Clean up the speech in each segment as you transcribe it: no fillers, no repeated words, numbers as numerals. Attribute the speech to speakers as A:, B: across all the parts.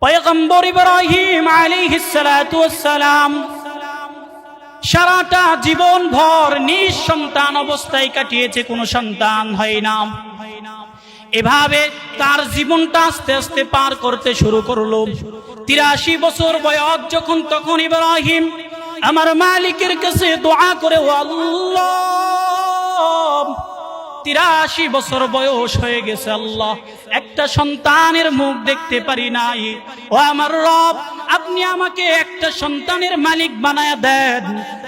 A: পয়গম্বর ইব্রাহিম আলাইহিস সালাতু ওয়াস সালাম সারাটা জীবন ভর নিঃসন্তান অবস্থায় কাটিয়েছে, কোনো সন্তান হয় না। এভাবে তার জীবনটা আস্তে আস্তে পার করতে শুরু করলো। ৮৩ বছর বয়স যখন, তখন ইব্রাহিম আমার মালিকের কাছে দোয়া করে, ও আল্লাহ, ৮৩ বছর বয়স হয়ে গেছে, আল্লাহ একটা সন্তানের মুখ দেখতে পারি নাই। ও আমার রব, আপনি আমাকে একটা সন্তানের মালিক বানায়া দেন।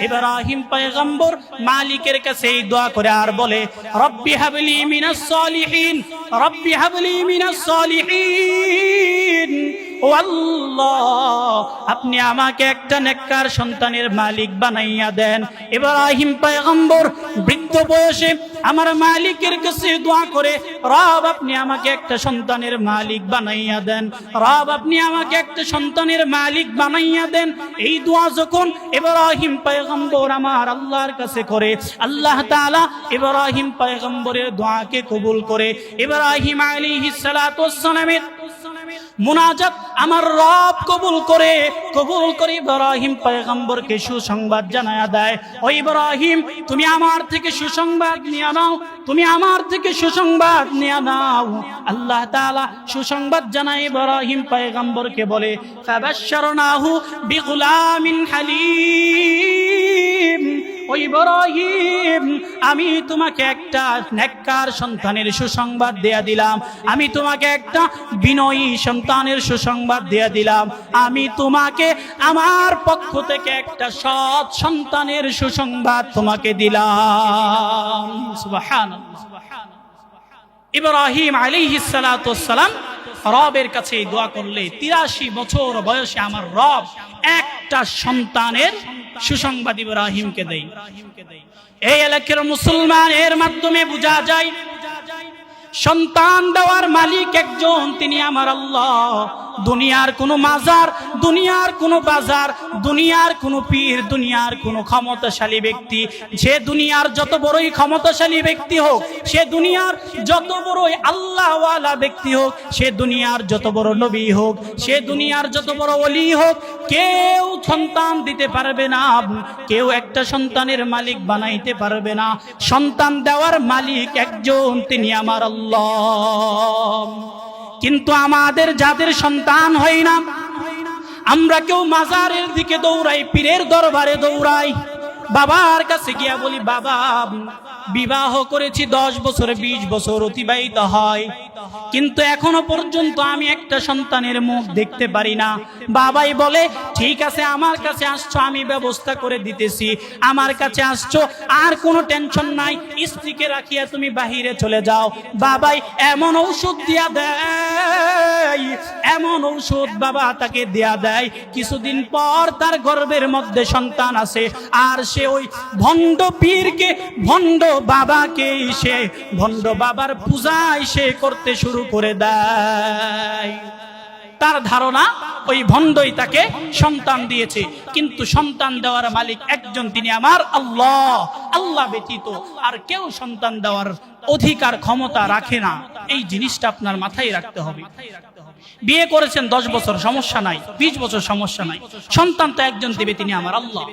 A: ইব্রাহিম পয়গম্বর মালিকের কাছে এই দোয়া করে আর বলে, রব্বি হাবলি মিনাস সালিহিন, রব্বি হাবলি মিনাস সালিহিন। ও আল্লাহ, আপনি আমাকে একটা নেককার সন্তানের মালিক বানাইয়া দেন। ইব্রাহিম পয়গম্বর বৃদ্ধ বয়সে আমার মালিকের কাছে দোয়া করে, রব আপনি আমাকে একটা সন্তানের মালিক বানাইয়া দেন, রব আপনি আমাকে একটা সন্তানের মালিক বানাইয়া দেন। এই দোয়া যখন ইব্রাহিম পয়গম্বর আমার আল্লাহর কাছে করে, আল্লাহ তাআলা ইব্রাহিম পয়গম্বরের দোয়াকে কবুল করে। ইব্রাহিম আলাইহিস সালাতু ওয়াস সালামের মুনাজাত আমার রব কবুল করে ইব্রাহিম পয়গম্বরকে সুসংবাদ জানায়া দেয়, ও ইব্রাহিম, তুমি আমার থেকে সুসংবাদ নিয়ে নাও, তুমি আমার থেকে সুসংবাদ নিয়ে নাও। আল্লাহ তাআলা সুসংবাদ জানায় ইব্রাহিম পয়গম্বরকে, বলে, ফাবাশশারনাহু বিগুলামিন হালিম। ও ইব্রাহিম, আমি তোমাকে একটা নেককার সন্তানের সুসংবাদ দেয়া দিলাম, আমি তোমাকে একটা বিনয়ী সন্তানের সুসংবাদ দেয়া দিলাম, আমি তোমাকে আমার পক্ষ থেকে একটা সৎ সন্তানের সুসংবাদ তোমাকে দিলাম। সুবহানাল্লাহ। ইব্রাহিম আলাইহিস সালাতু ওয়াস সালাম রবের কাছে দোয়া করলে ৮৩ বছর বয়সে আমার রব একটা সন্তানের সুসংবাদ ইব্রাহিমকে দেয়। এই এলাকার মুসলমান, এর মাধ্যমে বোঝা যায় সন্তান দেওয়ার মালিক একজন, তিনি আমার আল্লাহ। দুনিয়ার কোনো মাজার, দুনিয়ার কোনো বাজার, দুনিয়ার কোনো পীর, দুনিয়ার কোনো ক্ষমতাশালী ব্যক্তি, সে দুনিয়ার যত বড়ই ক্ষমতাশালী ব্যক্তি হোক, সে দুনিয়ার যত বড়ই আল্লাহওয়ালা ব্যক্তি হোক, সে দুনিয়ার যত বড় নবী হোক, সে দুনিয়ার যত বড় ওলি হোক, কেউ সন্তান দিতে পারবে না, কেউ একটা সন্তানের মালিক বানাইতে পারবে না। সন্তান দেওয়ার মালিক একজন, তিনি আমার আল্লাহ। কিন্তু আমাদের যাদের সন্তান হয় না, আমরা কেউ মাজারের দিকে দৌড়াই, পীরের দরবারে দৌড়াই, বাবার কাছে গিয়া বলি, বাবা বিবাহ করেছি 10 বছর 20 বছর অতিবাহিত হয়, কিন্তু এখনো পর্যন্ত আমি একটা সন্তানের মুখ দেখতে পারি না। বাবাই বলে, ঠিক আছে, আমার কাছে আসছো, আমি ব্যবস্থা করে দিতেছি, আমার কাছে আসছো, আর কোনো টেনশন নাই, স্ত্রীকে রাখিয়া তুমি বাহিরে চলে যাও। বাবাই এমন ঔষধ দিয়া দেয়, এমন ঔষধ বাবা তাকে দেয়া দেয়, কিছুদিন পর তার গর্ভের মধ্যে সন্তান আছে, আর সে ওই ভণ্ড পীরকে, ভণ্ড বাবাকে, সে ভণ্ড বাবার পূজায় সে করতে শুরু করে দেয়। তার ধারণা ওই ভণ্ডই তাকে সন্তান দিয়েছে, কিন্তু সন্তান দেওয়ার মালিক একজন, তিনি আমার আল্লাহ। আল্লাহ ব্যতীত আর কেউ সন্তান দেওয়ার অধিকার ক্ষমতা রাখে না। এই জিনিসটা আপনার মাথায় রাখতে হবে। বিয়ে করেছেন 10 বছর, সমস্যা নাই, 20 বছর, সমস্যা নাই, সন্তান তো একজন দেবে, তিনি আমার আল্লাহ।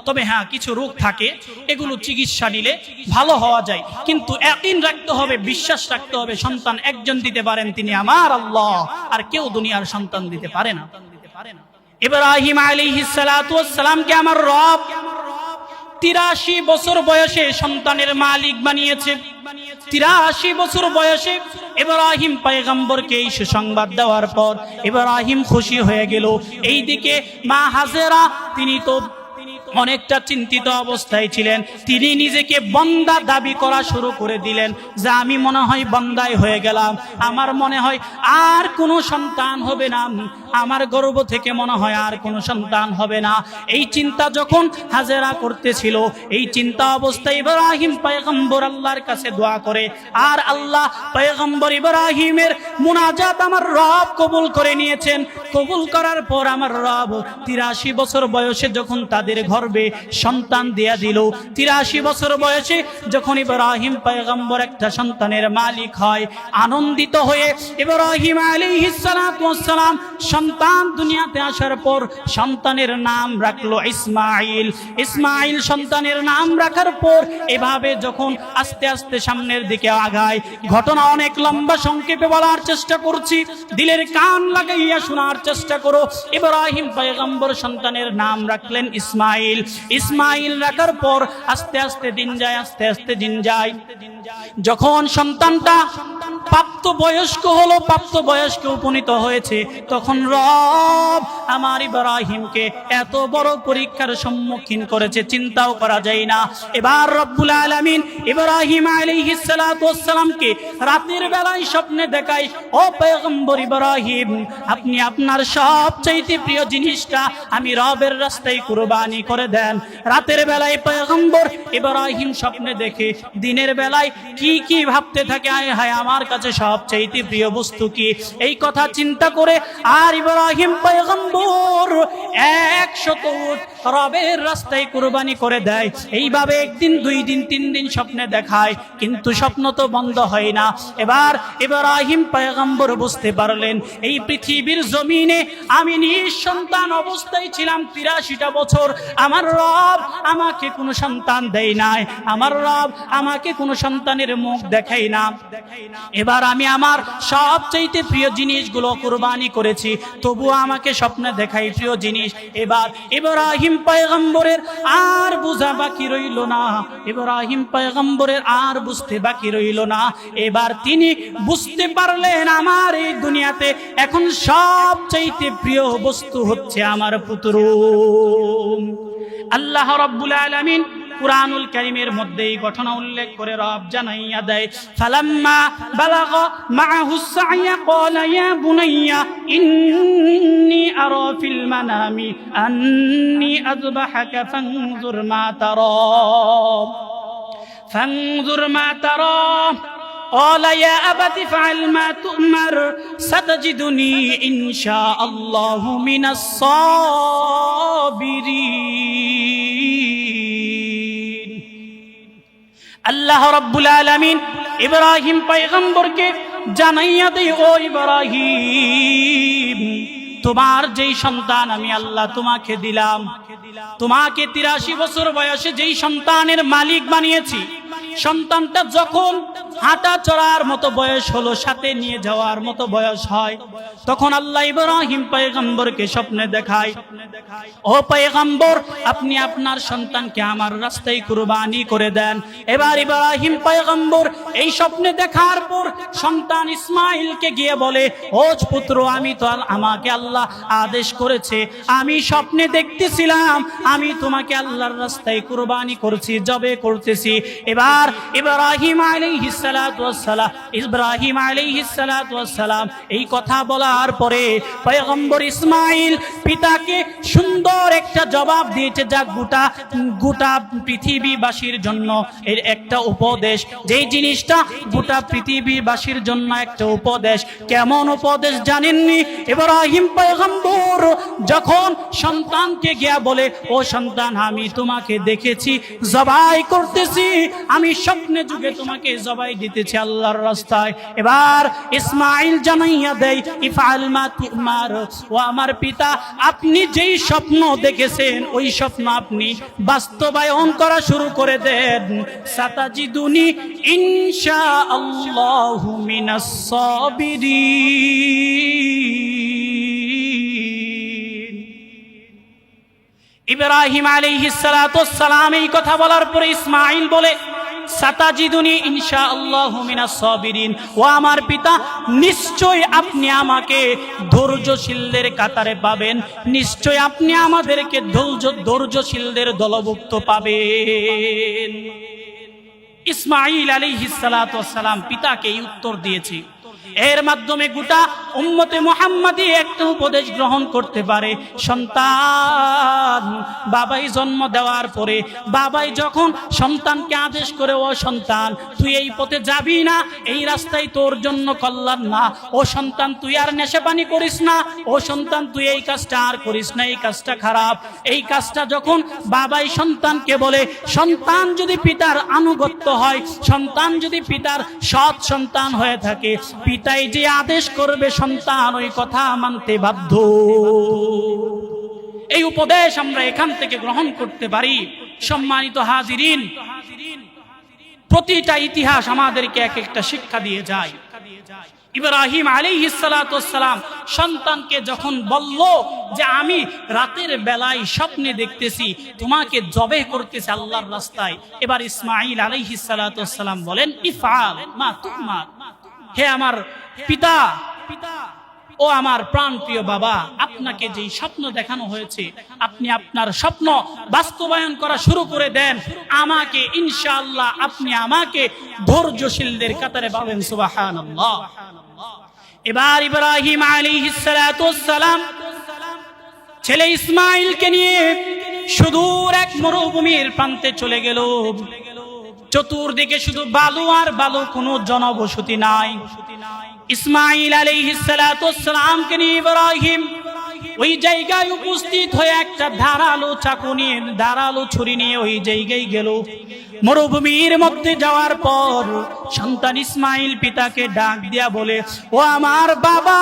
A: তবে হ্যাঁ, কিছু রোগ থাকে, এগুলো চিকিৎসা নিলে ভালো হওয়া যায়, কিন্তু ইয়াকিন রাখতে হবে, বিশ্বাস রাখতে হবে, সন্তান একজন দিতে পারেন, তিনি আমার আল্লাহ, আর কেউ দুনিয়ার সন্তান দিতে পারে না। ইব্রাহিম আলাইহিস সালাতু ওয়াস সালামকে আমার রব ৮৩ বছর বয়সে সন্তানের মালিক বানিয়েছে। ৮৩ বছর বয়সে ইব্রাহিম পয়গম্বরকে এই সুসংবাদ দেওয়ার পর ইব্রাহিম খুশি হয়ে গেল। এইদিকে মা হাজেরা, তিনি তো অনেকটা চিন্তিত অবস্থায় ছিলেন, তিনি নিজেকে বন্দা দাবি করা শুরু করে দিলেন, যে আমি মনে হয় বন্দাই হয়ে গেলাম, আমার মনে হয় আর কোনো সন্তান হবে না, আমার গর্ভ থেকে মনে হয় আর কোনো সন্তান হবে না। এই চিন্তা যখন হাজেরা করতেছিল, এই চিন্তা অবস্থায় ইব্রাহিম পয়গম্বর আল্লাহর কাছে দোয়া করে, আর আল্লাহ পয়গম্বর ইব্রাহিমের মুনাজাত আমার রব কবুল করে নিয়েছেন। কবুল করার পর আমার রব ৮৩ বছর বয়সে যখন তাদের ঘর গর্ভে সন্তান দিয়া দিল। 83 বছর বয়সে যখন ইব্রাহিম পয়গম্বর একটা সন্তানের মালিক হয়, আনন্দিত হয়ে ইব্রাহিম আলাইহিস সালাতু ওয়াস সালাম সন্তান দুনিয়াতে আসার পর সন্তানের নাম রাখলো ইসমাইল। ইসমাইল সন্তানের নাম রাখার পর এভাবে যখন আস্তে আস্তে সামনের দিকে আগায়, ঘটনা অনেক লম্বা, সংক্ষেপে বলার চেষ্টা করছি, দিলের কান লাগাইয়া শোনার চেষ্টা করো। ইব্রাহিম পয়গম্বর সন্তানের নাম রাখলেন ইসমাইল। ইসমাইল রাখার পর আস্তে আস্তে দিন যায়, আস্তে আস্তে দিন যায়। যখন সন্তানটা প্রাপ্ত বয়স্ক হলো, প্রাপ্ত বয়স্কে উপনীত হয়েছে, তখন রব আমার ইব্রাহিমকে এত বড় পরীক্ষার সম্মুখীন করেছে, চিন্তাও করা যায় না। এবার রব্বুল আলামিন ইব্রাহিম আলাইহিস সালাতু ওয়াস সালামকে রাতের বেলায় স্বপ্নে দেখায়, ও পয়গম্বর ইব্রাহিম, আপনি আপনার সবচাইতে প্রিয় জিনিসটা আমি রবের রাস্তায় কুরবানি করে দেন। রাতের বেলায় পয়গম্বর ইব্রাহিম স্বপ্নে দেখে, দিনের বেলায় কি কি ভাবতে থাকে, আয় হায় আমার কাছে সবচাইতে প্রিয় বস্তু কি, এই কথা চিন্তা করে আর ইব্রাহিম পয়গম্বর 100 উট রবের রাস্তায় কুরবানি করে দেয়। এইভাবে একদিন, 2 দিন, 3 দিন স্বপ্নে দেখায়, কিন্তু স্বপ্ন তো বন্ধ হয় না। এবার ইব্রাহিম পয়গম্বর বুঝতে পারলেন, এই পৃথিবীর জমিনে আমি নিঃসন্তান অবস্থায় ছিলাম 83টা বছর, আমার রব আমাকে কোনো সন্তান দেয় নাই, আমার রব আমাকে কোনো সন্তানের মুখ দেখাই না। এবার আমি আমার সবচাইতে প্রিয় জিনিসগুলো কুরবানি করেছি, তবুও আমাকে স্বপ্নে দেখাই প্রিয় জিনিস। এবার ইব্রাহিম পয়গম্বরের আর বুঝা বাকি রইল না, ইব্রাহিম পয়গম্বরের আর বুঝতে বাকি রইল না। এবার তিনি বুঝতে পারলেন, আমার এই দুনিয়াতে এখন সবচাইতে প্রিয় বস্তু হচ্ছে আমার পুত্র। আল্লাহ রাব্বুল আলামিন কুরআনুল কারীমের মধ্যে এই ঘটনা উল্লেখ করে রব জানাইয়া দেয়, ফালাম্মা বালাগা মাআহুস সা'য়া ক্বালা ইয়া বুনাইয়া ইন্নী আরা ফিল মানামি আন্নী আযবাহুকা ফানজুর মা তারা ফানজুর মা তারা قال يا أبت افعل ما تؤمر ستجدني إن شاء الله من الصابرين। আল্লাহ রাব্বুল আলামিন ইব্রাহিম পয়গম্বরকে জানাইয়া দেয়, ও ইব্রাহিম, তোমার যেই সন্তান আমি আল্লাহ তোমাকে দিলাম, তোমাকে 83 বছর বয়সে যেই সন্তানের মালিক বানিয়েছি, সন্তানটা যখন হাঁটা চড়ার মতো বয়স হলো, সাথে নিয়ে যাওয়ার মতো বয়স হয়, তখন আল্লাহ ইব্রাহিম পয়গম্বরকে স্বপ্নে দেখায়, ও পয়গম্বর, আপনি আপনার সন্তানকে আমার রাস্তায় কুরবানি করে দেন। এবার ইব্রাহিম পয়গম্বর এই স্বপ্নে দেখার পর সন্তান ইসমাইলকে গিয়ে বলে, ও পুত্র, আমি তো আমাকে আল্লাহ আদেশ করেছে, আমি স্বপ্নে দেখতেছিলাম আমি তোমাকে আল্লাহর রাস্তায় কুরবানি করছি, জবে করতেছি। এবার ইব্রাহিম আলাইহিস সালাতু ওয়াস সালাম এই কথা বলার পরে পয়গম্বর ইসমাইল পিতাকে সুন্দর একটা জবাব দিয়েছে, যা গোটা পৃথিবীবাসীর জন্য এর একটা উপদেশ, যেই জিনিসটা গোটা পৃথিবীবাসীর জন্য একটা উপদেশ। কেমন উপদেশ জানেননি? ইব্রাহিম পয়গম্বর যখন সন্তানকে গিয়া বলে, ও সন্তান, আমি তোমাকে দেখেছি জবাই করতেছি, আমি স্বপ্নে যুগে তোমাকে জবাই দিতেছি আল্লাহর রাস্তায়। এবার ইসমাইল জানাইয়া দেয়, ইফআল মা তুমার, ও আমার পিতা, আপনি যেই স্বপ্ন দেখেছেন ওই স্বপ্ন আপনি বাস্তবায়ন করা শুরু করে দেন। সাতাজিদুনি ইনশাআল্লাহু মিনাস সাবিরিন। ইব্রাহিম আলাইহিস সালাতু ওয়াস সালাম এই কথা বলার পরে ইসমাইল বলে, সাতাজিদুনি ইনশাআল্লাহু মিনাস সাবিরিন, ও আমার পিতা, নিশ্চয় আপনি আমাকে ধৈর্যশীলদের কাতারে পাবেন, নিশ্চয় আপনি আমাদেরকে ধৈর্যশীলদের দলভুক্ত পাবেন। ইসমাইল আলাইহিস সালাতু ওয়াস সালাম পিতাকে এই উত্তর দিয়েছে। এর মাধ্যমে গোটা উম্মতে মুহাম্মাদি একটা উপদেশ গ্রহণ করতে পারে। সন্তান বাবাই জন্ম দেওয়ার পরে বাবাই যখন সন্তানকে আদেশ করে, ও সন্তান তুই এই পথে যাবি না, এই রাস্তায় তোর জন্য কল্যাণ না, ও সন্তান তুই আর নেশাপানি করিস না, ও সন্তান তুই এই কাজটা আর করিস না, এই কাজটা খারাপ। এই কাজটা যখন বাবাই সন্তানকে বলে, সন্তান যদি পিতার আনুগত্য হয়, সন্তান যদি পিতার সৎ সন্তান হয়ে থাকে, পিতাই যে আদেশ করবে সন্তান ওই কথা মানতে বাধ্য। এই উপদেশ আমরা এখান থেকে গ্রহণ করতে পারি। সম্মানিত হাজিরিন, প্রতিটা ইতিহাস আমাদেরকে এক একটা শিক্ষা দিয়ে যায়। ইব্রাহিম আলাইহিস সালাতু ওয়াস সালাম সন্তানকে যখন বলল যে আমি রাতের বেলায় স্বপ্নে দেখতেছি তোমাকে জবেহ করতেছে আল্লাহর রাস্তায়, এবার ইসমাঈল আলাইহিস সালাতু ওয়াস সালাম বলেন ইফআল মা তুমার, হে আমার পিতা, ও আমার প্রাণপ্রিয় বাবা, আপনাকে যেই স্বপ্ন দেখানো হয়েছে আপনি আপনার স্বপ্ন বাস্তবায়ন করা শুরু করে দেন, আমাকে ইনশাআল্লাহ আপনি আমাকে ধৈর্যশীলদের কাতারে পাবেন। সুবহানাল্লাহ। এবার ইব্রাহিম আলাইহিস সালাতু ওয়াস সালাম ছেলে ইসমাঈলকে নিয়ে সুদূর এক মরুভূমির প্রান্তে চলে গেল। চতুর্দিকে শুধু বালু আর বালু, কোনো জনবসতি নাই। ইসমাঈল আলাইহিস সালাতু ওয়াস সালামকে নিয়ে ইব্রাহিম ওই জায়গায় উপস্থিত হয়ে একটা ধারালো চাকু নিয়ে, ধারালো ছুরি নিয়ে ওই জায়গায় গেল। মরুভূমির মধ্যে যাওয়ার পর সন্তান ইসমাঈল পিতাকে ডাক দিয়া বলে, ও আমার বাবা,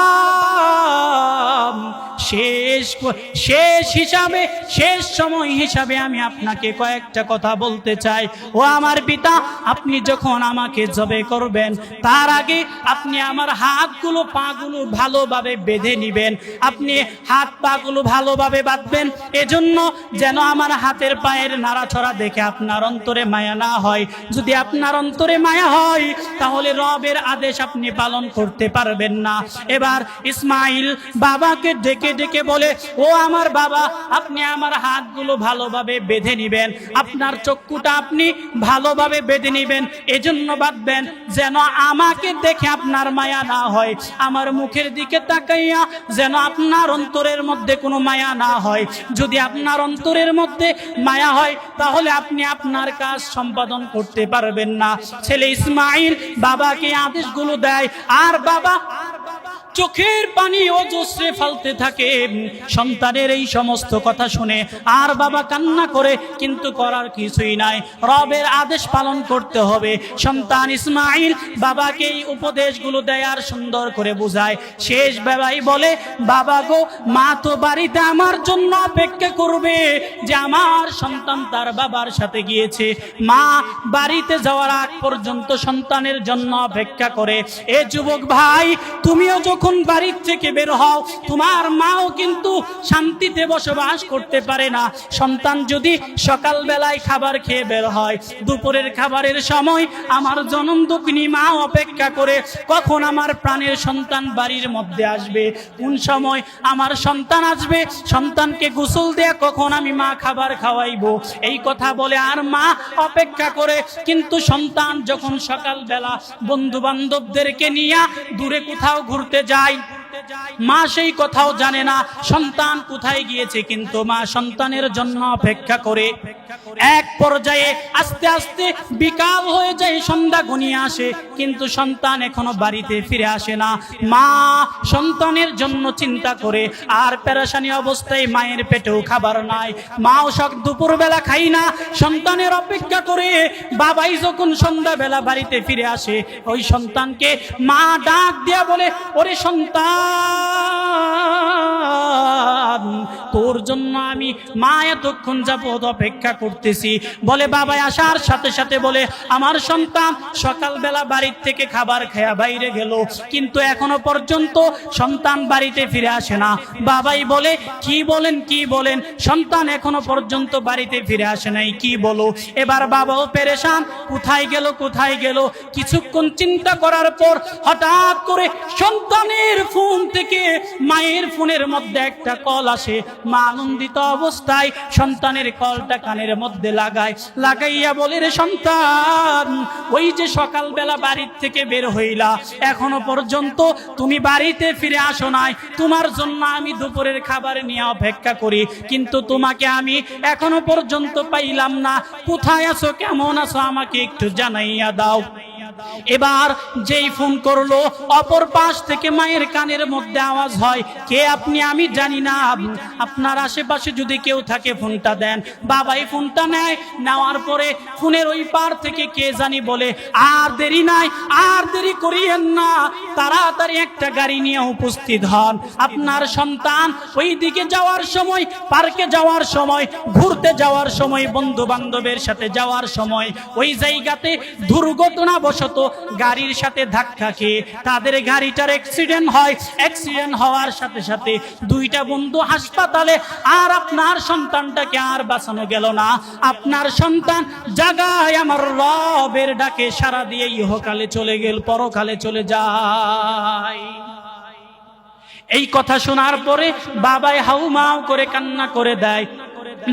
A: শেষ হিসাবে, শেষ সময় হিসাবে আমি আপনাকে কয়েকটা কথা বলতে চাই। ও আমার পিতা, আপনি যখন আমাকে জবে করবেন তার আগে আপনি আমার হাতগুলো পাগুলো ভালোভাবে বেঁধে নিবেন। আপনি হাত পাগুলো ভালোভাবে বাঁধবেন, এজন্য যেন আমার হাতের পায়ের নাড়াছড়া দেখে আপনার অন্তরে মায়া না হয়। যদি আপনার অন্তরে মায়া হয় তাহলে রবের আদেশ আপনি পালন করতে পারবেন না। এবার ইসমাঈল বাবাকে ডেকে ডেকে বলে, ও আমার বাবা, আপনি আমার হাতগুলো ভালোভাবে বেঁধে নিবেন, আপনার চক্ষুটা আপনি ভালোভাবে বেঁধে নিবেন, এজন্য বাঁধবেন যেন আমাকে দেখে আপনার মায়া না হয়, আমার মুখের দিকে তাকাইয়া যেন আপনার অন্তরের মধ্যে কোনো মায়া না হয়। যদি আপনার অন্তরের মধ্যে মায়া হয় তাহলে আপনি আপনার কাজ সম্পাদন করতে পারবেন না। ছেলে ইসমাঈল বাবাকে আদেশগুলো দেয়, আর বাবা চোখের পানি অজস্রে ফেলতে থাকে সন্তানের এই সমস্ত কথা শুনে। আর বাবা কান্না করে, কিন্তু করার কিছুই নাই, রবের আদেশ পালন করতে হবে। সন্তান ইসমাঈল বাবাকে এই উপদেশগুলো দেয় আর সুন্দর করে বোঝায়। শেষ বেলায় বলে, বাবা গো, মা তো বাড়িতে আমার জন্য অপেক্ষা করবে যে আমার সন্তান তার বাবার সাথে গিয়েছে। মা বাড়িতে যাওয়ার আগ পর্যন্ত সন্তানের জন্য অপেক্ষা করে। এ যুবক ভাই, তুমিও যখন বাড়ির থেকে বের হও, তোমার মাও কিন্তু শান্তিতে বসবাস করতে পারে না। সন্তান যদি সকাল বেলায় খাবার খেয়ে বের হয়, দুপুরের খাবারের সময় আমার জনমদুগ্নি মা অপেক্ষা করে কখন আমার প্রাণের সন্তান বাড়ির মধ্যে আসবে, কোন সময় আমার সন্তান আসবে, সন্তানকে গোসল দিয়ে কখন আমি মা খাবার খাওয়াইবো, এই কথা বলে আর মা অপেক্ষা করে। কিন্তু সন্তান যখন সকাল বেলা বন্ধু বান্ধবদেরকে নিয়ে দূরে কোথাও ঘুরতে যায়, মা সেই কথাও জানে না সন্তান কোথায় গিয়েছে, কিন্তু মা সন্তানের জন্য অপেক্ষা করে। এক পর্যায়ে আস্তে আস্তে বিকাল হয়ে যায়, সন্ধ্যা ঘনিয়ে আসে, কিন্তু সন্তান এখনো বাড়িতে ফিরে আসে না। মা সন্তানের জন্য চিন্তা করে, আর পেরেশানি অবস্থায় মায়ের পেটেও খাবার নাই, মাও সব দুপুরবেলা খাই না, সন্তানের অপেক্ষা করে। বাবাই যখন সন্ধ্যাবেলা বাড়িতে ফিরে আসে, ওই সন্তানকে মা ডাক দিয়া বলে, ওরে সন্তান, তোর জন্য আমি মা এতক্ষণ যাবত অপেক্ষা করতেছি। বলে বাবা আসার সাথে সাথে বলে, আমার সন্তান সকালবেলা বাড়ির থেকে খাবার খেয়া বাইরে গেল, কিন্তু এখনো পর্যন্ত সন্তান বাড়িতে ফিরে আসে না। বাবাই বলে, কি বলেন, সন্তান এখনো পর্যন্ত বাড়িতে ফিরে আসে নাই, কি বলো? এবার বাবাও পেরেশান, কোথায় গেল। কিছুক্ষণ চিন্তা করার পর হঠাৎ করে সন্তানের ফোন থেকে মায়ের ফোনের মধ্যে একটা কল আসে। মা আনন্দিত অবস্থায় সন্তানের কলটা কানের মধ্যে লাগাইয়া বলে, রে সন্তান, ওই যে সকালবেলা বাড়ির থেকে বের হইলা, এখনো পর্যন্ত তুমি বাড়িতে ফিরে আসো নাই। তোমার জন্য আমি দুপুরের খাবার নিয়ে অপেক্ষা করি, কিন্তু তোমাকে আমি এখনো পর্যন্ত পাইলাম না। কোথায় আছো, কেমন আছো, আমাকে একটু জানাইয়া দাও। এবার যেই ফোন করলো, অপর পাশ থেকে মায়ের কানের মধ্যে আওয়াজ হয়, কে আপনি? আমি জানি না, আপনার আশেপাশে যদি কেউ থাকে ফোনটা দেন। বাবাই ফোনটা নেয়, নেওয়ার পরে ফোনের ওই পার থেকে কে জানি বলে, আর দেরি নাই, আর দেরি করিয়েন না, তাড়াতাড়ি একটা গাড়ি নিয়ে উপস্থিত হন। আপনার সন্তান ওই দিকে যাওয়ার সময়, পার্কে যাওয়ার সময়, ঘুরতে যাওয়ার সময়, বন্ধু বান্ধবের সাথে যাওয়ার সময় ওই জায়গাতে দুর্ঘটনাবশত গাড়ির সাথে ধাক্কা খেয়ে তাদের গাড়িটার অ্যাক্সিডেন্ট হয়। অ্যাক্সিডেন্ট হওয়ার সাথে সাথে দুইটা বন্ধু হাসপাতালে, আর আপনার সন্তানটাকে আর বাঁচানো গেল না। আপনার সন্তান জাগায় আমার রবের ডাকে সাড়া দিয়ে ইহকালে চলে গেল, পরকালে চলে যায়। এই কথা শোনার পরে বাবাই হাউমাউ করে কান্না করে দেয়।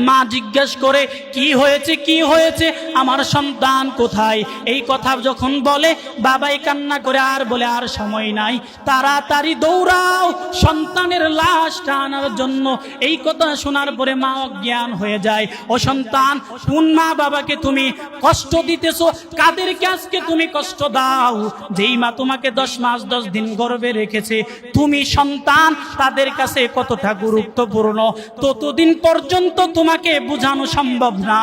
A: মা জিজ্ঞেস করে, কি হয়েছে, কি হয়েছে, আমার সন্তান কোথায়? এই কথা যখন বলে, বাবাই কান্না করে আর বলে, আর সময় নাই, তাড়াতাড়ি দৌড়াও সন্তানের লাশটা আনার জন্য। এই কথা শোনার পরে মা অজ্ঞান হয়ে যায়। ও সন্তান, কোন মা বাবাকে তুমি কষ্ট দিতেছো? কাদেরকে আজকে তুমি কষ্ট দাও? যেই মা তোমাকে 10 মাস 10 দিন গর্ভে রেখেছে, তুমি সন্তান তাদের কাছে কতটা গুরুত্বপূর্ণ, ততদিন পর্যন্ত তোমাকে বোঝানো সম্ভব না,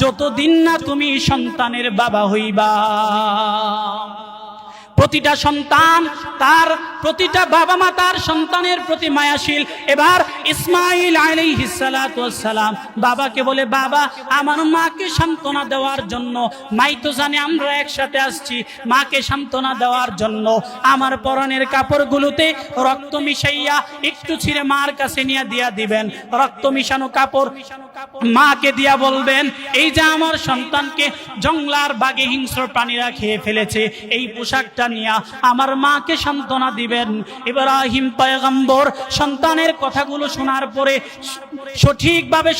A: যতদিন না তুমি সন্তানের বাবা হইবা। প্রতিটা সন্তান তার, প্রতিটা বাবা মা তার সন্তানের প্রতি মায়াশীল। এবার ইসমাইল আলাইহিস সালাতু ওয়াস সালাম বাবাকে বলে, বাবা, আমার মাকে সান্ত্বনা দেওয়ার জন্য, মাই তো জানে আমরা একসাথে আসছি, মাকে সান্ত্বনা দেওয়ার জন্য আমার পরনের কাপড়গুলোতে রক্ত মিশাইয়া একটু ছিঁড়ে মার কাছে নিয়ে দিয়া দিবেন। রক্ত মিশানো কাপড় মাকে দিয়া বলবেন, এই যে আমার সন্তানকে জঙ্গলার বাঘে হিংস্র প্রাণীরা খেয়ে ফেলেছে, এই পোশাকটা নিয়া আমার মাকে সান্ত্বনা দিবেন। ইব্রাহিম পয়গম্বর সন্তানের কথাগুলো শোনার পরে সঠিকভাবে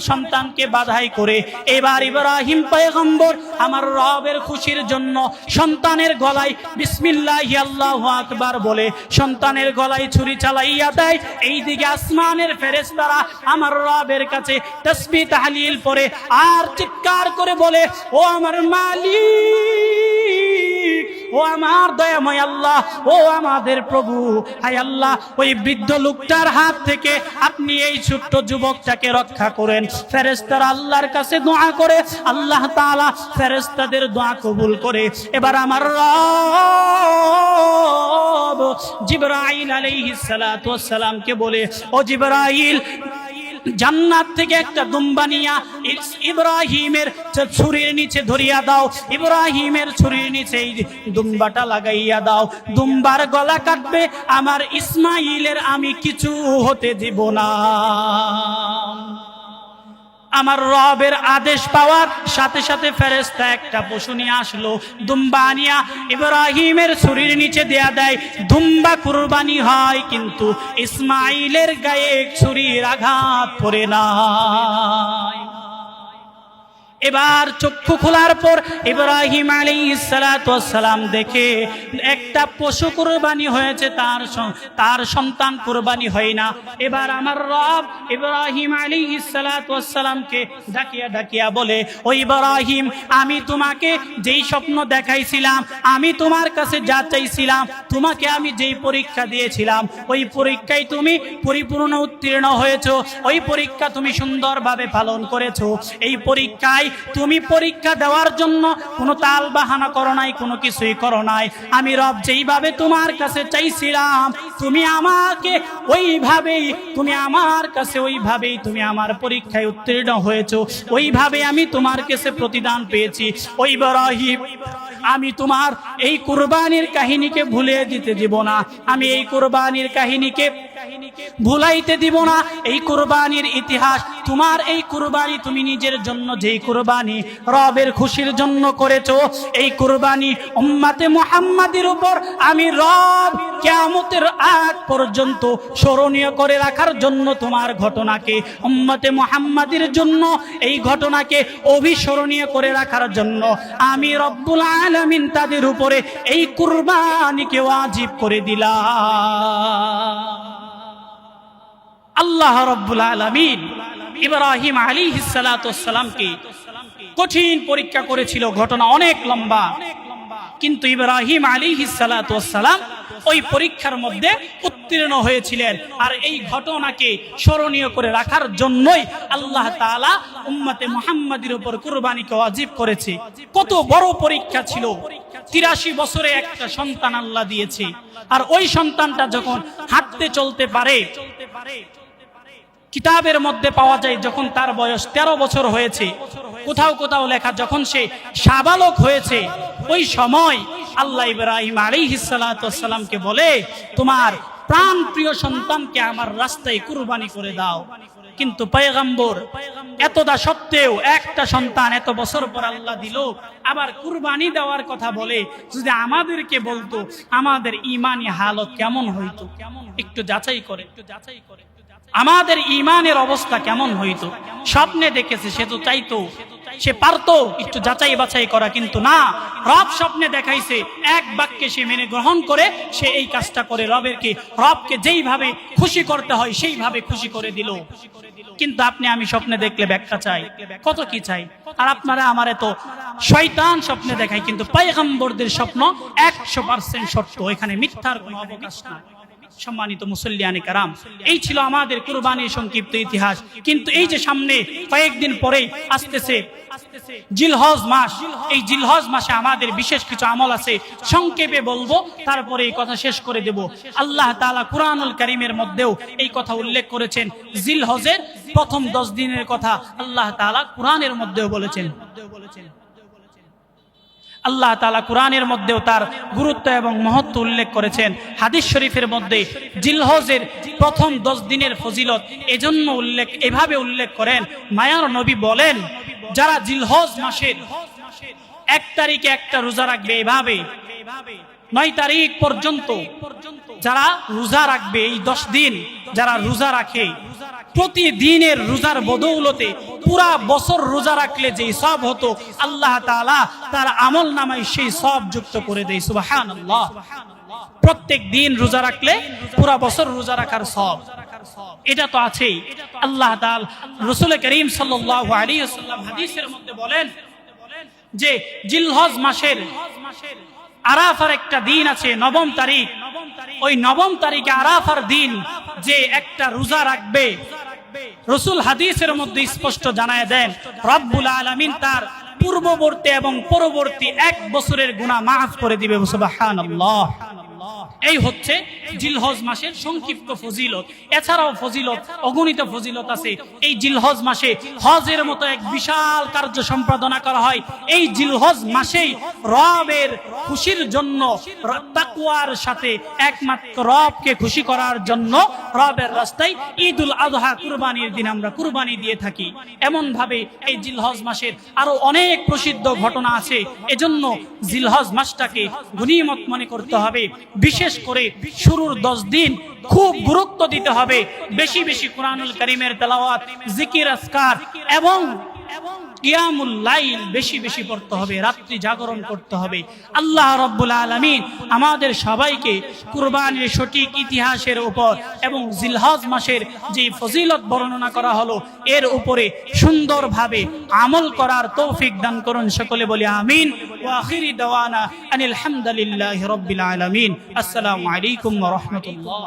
A: সন্তানকে বাধাই করে, এবার ইব্রাহিম পয়গম্বর আমার রবের খুশির জন্য সন্তানের গলায় বিসমিল্লাহি আল্লাহু আকবার বলে সন্তানের গলায় ছুরি চালাইয়া দেয়। এইদিকে আসমানের ফেরেশতারা আমার রবের কাছে তাসবিহ তাহলিল পড়ে আর চিৎকার করে বলে, ও আমার মালিক, ও আমার দয়াময় আল্লাহ, ও আমাদের প্রভু, হায় আল্লাহ, ওই বৃদ্ধ লোকটার হাত থেকে আপনি এই ছোট্ট যুবকটাকে রক্ষা করেন। ফেরেশতারা আল্লাহর কাছে দোয়া করে, আল্লাহ তাআলা ফেরেশতাদের দোয়া কবুল করে। এবার আমার রব জিবরাইল আলাইহিস সালাতু ওয়াস সালামকে বলে, ও জিবরাইল, জান্নাত থেকে একটা দুম্বা নিয়া ইব্রাহিমের ছুরির নিচে ধরিয়া দাও, ইব্রাহিমের ছুরির নিচে এই দুম্বাটা লাগাইয়া দাও। দুম্বার গলা কাটবে আমার ইসমাইলের, আমি কিছু হতে দিব না। আমার রবের আদেশ পাওয়ার সাথে সাথে ফেরেশতা একটা পশু নিয়ে আসলো, দুম্বা আনিয়া ইব্রাহিমের ছুরির নিচে দেয়া দেয়। দুম্বা কুরবানি হয়, কিন্তু ইসমাইলের গায়ে ছুরির আঘাত পড়ে না। এবার চক্ষু খোলার পর ইব্রাহিম আলাইহিস সালাতু ওয়াস সালাম দেখে একটা পশু কুরবানি হয়েছে, তার সন্তান কুরবানি হয় না। এবার আমার রব ইব্রাহিম আলাইহিস সালাতু ওয়াস সালামকে ডাকিয়া ডাকিয়া বলে, ও ইব্রাহিম, আমি তোমাকে যেই স্বপ্ন দেখাইছিলাম, আমি তোমার কাছে যা চাইছিলাম, তোমাকে আমি যেই পরীক্ষা দিয়েছিলাম, ওই পরীক্ষায় তুমি পরিপূর্ণ উত্তীর্ণ হয়েছো, ওই পরীক্ষা তুমি সুন্দরভাবে পালন করেছো। এই পরীক্ষায় তুমি পরীক্ষা দেওয়ার জন্য কোনো তাল বাহানা করো নাই, কোনো কিছুই করো নাই। আমি রব যেইভাবে তোমার কাছে চাইছিলাম, তুমি আমাকে ওইভাবেই, তুমি আমার কাছে ওইভাবেই তুমি আমার পরীক্ষায় উত্তীর্ণ হয়েছো, ওইভাবে আমি তোমার কাছে প্রতিদান পেয়েছি। ওই ইব্রাহিম, আমি তোমার এই কুরবানির কাহিনীকে ভুলে দিতে দিব না। আমি এই কুরবানির কাহিনীকে ভুলাইতে দিব না। এই কুরবানির ইতিহাস, তোমার এই কুরবানি তুমি নিজের জন্য যেই কুরবানি রবের খুশির জন্য করেছো, এই কুরবানি উম্মতে মুহাম্মাদের উপর আমি রব কিয়ামতের আগ পর্যন্ত স্মরণীয় করে রাখার জন্য তোমার ঘটনাকে, উম্মতে মুহাম্মাদের জন্য এই ঘটনাকে অবিস্মরণীয় করে রাখার জন্য আমি রব্বুল আলামিন তাদের উপরে এই কুরবানিকে ওয়াজিব করে দিলাম। আল্লাহ রব্বুল আলামিন ইব্রাহিম আলাইহিস সালাতু ওয়াস সালামকে কঠিন পরীক্ষা করেছিল। ঘটনা অনেক লম্বা, কিন্তু ইব্রাহিম আলাইহিস সালাতু ওয়াস সালাম ওই পরীক্ষার মধ্যে উত্তীর্ণ হয়েছিলেন। আর এই ঘটনাকে স্মরণীয় করে রাখার জন্যই আল্লাহ তাআলা উম্মতে মুহাম্মাদের উপর কুরবানিকে ওয়াজিব করেছে। কত বড় পরীক্ষা ছিল! 83 বছরে একটা সন্তান আল্লাহ দিয়েছে। আর ওই সন্তানটা যখন হাঁটতে চলতে পারে, কিতাবের মধ্যে পাওয়া যায় যখন তার বয়স 13 বছর হয়েছে, কোথাও কোথাও লেখা যখন সে সাবালক হয়েছে, ওই সময় আল্লাহ ইব্রাহিম আলাইহিস সালাতু ওয়াস সালামকে বলে, তোমার প্রাণ প্রিয় সন্তানকে আমার রাস্তায় কুরবানি করে দাও। কিন্তু পয়গম্বর এতটা সত্ত্বেও একটা সন্তান এত বছর পর আল্লাহ দিল, আবার কুরবানি দেওয়ার কথা বলে। যদি আমাদেরকে বলতো আমাদের ঈমানি হালত কেমন হইতো, একটু যাচাই করে, আমাদের ঈমানের অবস্থা কেমন হইতো। স্বপ্নে দেখেছে, সে তো চাইতো, সে পারতো একটু যাচাই বাছাই করা, কিন্তু না, রব স্বপ্নে দেখাইছে, এক বাক্যে সে মেনে গ্রহণ করে সে এই কাজটা করে রবকে যেইভাবে খুশি করতে হয় সেইভাবে খুশি করে দিল। কিন্তু আপনি আমি স্বপ্নে দেখলে ব্যাখ্যা চাই, কত কি চাই। আর আপনারা আমারে তো শয়তান স্বপ্নে দেখায়, কিন্তু পয়গম্বরদের স্বপ্ন 100% সত্য, এখানে মিথ্যার কোনো অবকাশ নাই। সম্মানিত মুসল্লিয়ানে কারাম, এই ছিল আমাদের কুরবানির সংক্ষিপ্ত ইতিহাস। কিন্তু এই যে সামনে কয়েকদিন পরেই আসতেছে জিলহজ মাস, এই জিলহজ মাসে আমাদের বিশেষ কিছু আমল আছে, সংক্ষেপে বলবো, তারপরে এই কথা শেষ করে দেব। আল্লাহ তাআলা কুরআনুল কারীমের মধ্যেও এই কথা উল্লেখ করেছেন। জিলহজের প্রথম 10 দিনের কথা আল্লাহ তাআলা কুরআনের মধ্যেও বলেছেন। আল্লাহ তাআলা কুরআনের মধ্যেও তার গুরুত্ব এবং মহত্ব উল্লেখ করেছেন। হাদিস শরীফের মধ্যে জিলহজের প্রথম 10 দিনের ফজিলত এজন্য এভাবে উল্লেখ করেন, মায়ার নবী বলেন, যারা জিলহজ মাসের 1 তারিখে একটা রোজা রাখবে, এভাবে 9 তারিখ পর্যন্ত যারা রোজা রাখবে, এই 10 দিন যারা রোজা রাখে, প্রতিদিনের রোজার বদৌলতে পুরা বছর রোজা রাখলে যে সওয়াব হতো, আল্লাহ তাআলা তার আমল নামায় সেই সওয়াব যুক্ত করে দেয়। সুবহানাল্লাহ। প্রত্যেক দিন রোজা রাখলে পুরা বছর রোজা রাখার সওয়াব, এটা তো আছেই। আল্লাহ তাআলা রাসূল করিম সাল্লাল্লাহু আলাইহি ওয়াসাল্লাম হাদিসের মধ্যে বলেন যে জিলহজ মাসের আরাফার একটা দিন আছে, 9 তারিখ। ওই 9 তারিখে আরাফার দিন যে একটা রোজা রাখবে, রাসূল হাদিসের মধ্যে স্পষ্ট জানায় দেন, রব্বুল আলামিন তার পূর্ববর্তী এবং পরবর্তী 1 বছরের গুনাহ মাফ করে দিবে। সুবহানাল্লাহ। এই হচ্ছে জিলহজ মাসের সংক্ষিপ্ত ফজিলত। এছাড়াও ফজিলত, অগণিত ফজিলত আছে। এই জিলহজ মাসে হজের মতো এক বিশাল কার্য সম্পাদনা করা হয়। এই জিলহজ মাসেই রবের খুশির জন্য, তাকওয়ার সাথে একমাত্র রবকে খুশি করার জন্য রবের রাস্তায় ঈদুল আযহা কুরবানির দিন আমরা কুরবানি দিয়ে থাকি। এমন ভাবে এই জিলহজ মাসের আরো অনেক প্রসিদ্ধ ঘটনা আছে। এজন্য জিলহজ মাসটাকে গনিমত মনে করতে হবে। বিশেষ করে শুরুর 10 দিন খুব গুরুত্ব দিতে হবে। বেশি বেশি কুরআনুল কারীমের তেলাওয়াত, জিকির, আজকার এবং কিয়ামুল লাইল বেশি বেশি পড়তে হবে, রাত্রি জাগরণ করতে হবে। আল্লাহ রাব্বুল আলামিন আমাদের সবাইকে কুরবানির সঠিক ইতিহাসের উপর এবং জিলহজ মাসের যে ফজিলত বর্ণনা করা হলো এর উপরে সুন্দরভাবে আমল করার তৌফিক দান করুন। সকলে বলি আমিন। ওয়া আখিরি দাওয়ানা আনিল হামদুলিল্লাহি রাব্বিল আলামিন। আসসালামু আলাইকুম ওয়া রাহমাতুল্লাহ।